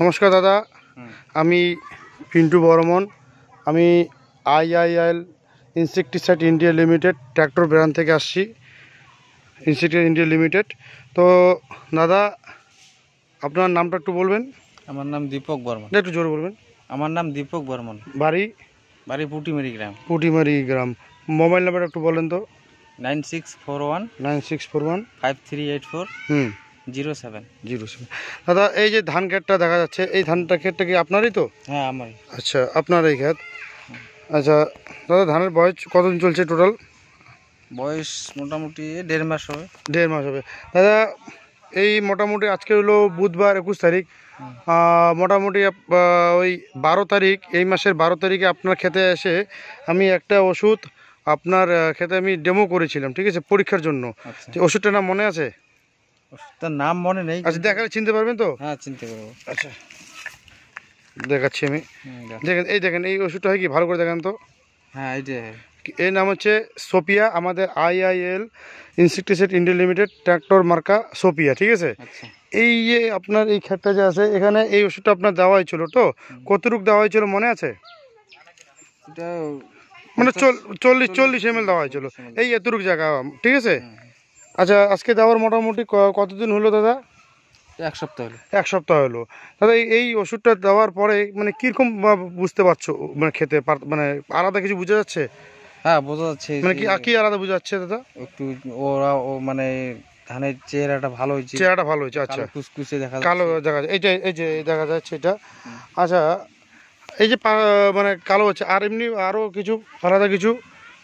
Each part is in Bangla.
নমস্কার দাদা, আমি পিন্টু বর্মন। আমি IIL insecticide India Limited tractor brand থেকে আসছি, ইনসেকটিসাইড ইন্ডিয়া লিমিটেড। তো দাদা, আপনার নামটা একটু বলবেন? আমার নাম দীপক বর্মন। একটু জোরে বলবেন। আমার নাম দীপক বর্মন। বাড়ি? বাড়ি পুটিমারি গ্রাম। পুটিমারি গ্রাম। মোবাইল নাম্বার একটু বলেন তো? 9641 5384 07। দাদা, এই যে ধান ক্ষেতটা দেখা যাচ্ছে, এই ধানটা ক্ষেতটা কি আপনারই তো? হ্যাঁ, আমারই। আচ্ছা, আপনার এই ক্ষেত। আচ্ছা দাদা, ধানের বয়স কতদিন চলছে টোটাল? বয়স মোটামুটি 1.5 মাস হবে। 1.5 মাস হবে। দাদা, এই মোটামুটি আজকে হলো বুধবার 21 তারিখ, মোটামুটি ওই 12 তারিখ, এই মাসের 12 তারিখে আপনার খেতে এসে আমি একটা ওষুধ আপনার খেতে আমি ডেমো করেছিলাম, ঠিক আছে, পরীক্ষার জন্য। ওষুধটার নাম মনে আছে? ওষুধটার নাম মনে নেই। আচ্ছা, দেখালে চিনতে পারবেন তো? হ্যাঁ, চিনতে পারবো। আচ্ছা, দেখাচ্ছি আমি। দেখেন, এই দেখেন, এই ওষুধটা হয় কি, ভালো করে দেখেন তো। হ্যাঁ, এইটাই। এর নাম হচ্ছে সোপিয়া, আমাদের IIL insecticide India Limited tractor মার্কা সোপিয়া, ঠিক আছে। এই যে আপনার এই ক্ষেতটা যে আছে, এখানে এই ওষুধটা আপনার দেওয়া হয়েছিল তো? কতটুকু দেওয়া হয়েছিল মনে আছে? এটা মানে 40 ml দেওয়া হয়েছিল, এই এতটুকু জায়গা, ঠিক আছে। আচ্ছা, আজকে দেওয়ার মোটামুটি কতদিন হলো দাদা? 1 সপ্তাহ হলো। 1 সপ্তাহ হলো। দাদা, এই ওষুধটা দেওয়ার পরে মানে কীরকম বুঝতে পারছো, মানে খেতে মানে আলাদা কিছু বোঝা যাচ্ছে? হ্যাঁ, বোঝা যাচ্ছে। মানে কি আলাদা বোঝা যাচ্ছে দাদা? একটু মানে ধানের চেহারাটা ভালো হয়েছে। চেহারাটা ভালো হয়েছে। আচ্ছা, কুচকুচে দেখা যাচ্ছে। কালো দেখা যাচ্ছে, এই যে দেখা যাচ্ছে এটা। আচ্ছা, এই যে মানে কালো হচ্ছে, আর এমনি আরো কিছু আলাদা কিছু,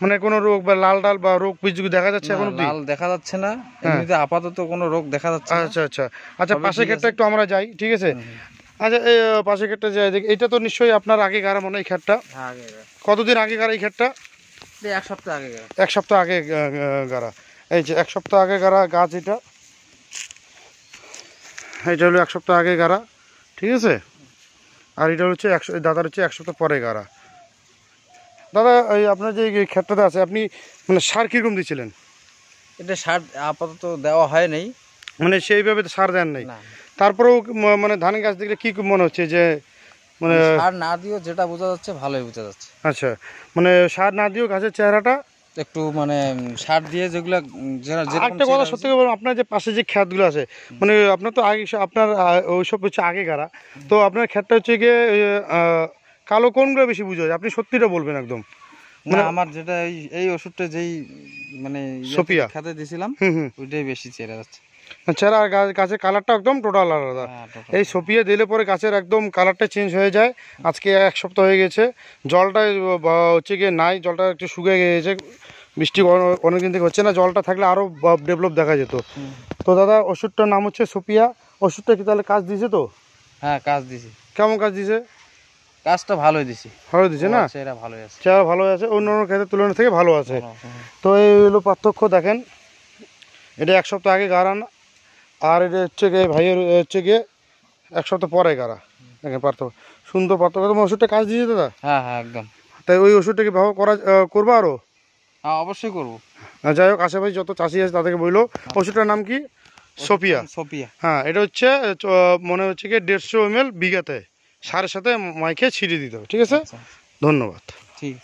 মানে কোনো রোগ বা লাল ডাল বা রোগ কিছু দেখা যাচ্ছে এখন অবধি? লাল দেখা যাচ্ছে না, এমনিতে আপাতত কোনো রোগ দেখা যাচ্ছে না। আচ্ছা, পাশের ক্ষেতটা একটু আমরা যাই, ঠিক আছে। আচ্ছা, এই পাশের ক্ষেতটা যাই দেখি। এটা তো নিশ্চয়ই আপনার আগে গাড়া মনে হয় এই ক্ষেতটা? কতদিন আগে গাড়া এই ক্ষেতটা? 1 সপ্তাহ আগে। 1 সপ্তাহ আগে গাড়া। এই যে 1 সপ্তাহ আগে গাড়া গাছ, এটা হলো 1 সপ্তাহ আগে গাড়া, ঠিক আছে। আর এটা হচ্ছে দাদার হচ্ছে 1 সপ্তাহ পরে গাড়া। দাদা, এই আপনার যে ক্ষেতটাতে আছে, আপনি মানে সার কীরকম দিয়েছিলেন? এটা সার আপাতত দেওয়া হয় নাই, মানে সেইভাবে সার দেন নাই? তারপরেও মানে ধান গাছ দেখলে কি মনে হচ্ছে যে মানে সার না দিয়েও যেটা বোঝা যাচ্ছে ভালোই বোঝা যাচ্ছে? আচ্ছা, মানে সার না দিয়েও গাছের চেহারাটা একটু মানে সার দিয়ে যেগুলো একটা কথা সত্যি করে বলুন, আপনার যে পাশে যে ক্ষেতগুলো আছে, মানে আপনার তো আগে আপনার ওইসব হচ্ছে আগে গাড়া, তো আপনার ক্ষেতটা হচ্ছে গিয়ে কালো কোনগুলো বেশি বুঝা যায়? আপনি সত্যিটা বলবেন একদম। মানে আমার যেটা এই ওষুধটা যেই মানে সোপিয়া খেতে দিয়েছিলাম, ওইটাই বেশি চেহারা যাচ্ছে। চেহারা গাছের কালারটা একদম টোটাল আলাদা। এই সোপিয়া দিলে পরে গাছের একদম কালারটা চেঞ্জ হয়ে যায়। আজকে 1 সপ্তাহ হয়ে গেছে, জলটা হচ্ছে গিয়ে নাই, জলটা একটু শুকিয়ে গিয়েছে, বৃষ্টি অনেকদিন থেকে হচ্ছে না, জলটা থাকলে আরও ডেভেলপ দেখা যেত। তো দাদা, ওষুধটার নাম হচ্ছে সোপিয়া। ওষুধটা কি তাহলে কাজ দিয়েছে তো? হ্যাঁ, কাজ দিয়েছি। কেমন কাজ দিয়েছে? কাজটা ভালোই দিছি। ভালো দিয়েছে না? চেহারা ভালো আছে, অন্য ক্ষেতের তুলনা থেকে ভালো আছে। তো এই হলো পার্থক্য, দেখেন। এটা 1 সপ্তাহ আগে গাড়ান, আর এটা হচ্ছে গিয়ে ভাইয়ের হচ্ছে গিয়ে 1 সপ্তাহ পরে গাড়া। দেখেন পার্থক্য, সুন্দর পার্থক্য। তোমার ওষুধটা কাজ দিয়েছে দাদা? হ্যাঁ, একদম। তাই ওই ওষুধটা কি ব্যবহার করবো আরও? হ্যাঁ, অবশ্যই করবো। যাই হোক, আশেপাশে যত চাষি আছে তাদেরকে বললো। ওষুধটার নাম কি? সোপিয়া। হ্যাঁ, এটা হচ্ছে মনে হচ্ছে কি 150 ml বিঘাতে সারের সাথে মাইকে ছিটিয়ে দিতে হবে, ঠিক আছে। ধন্যবাদ। ঠিক।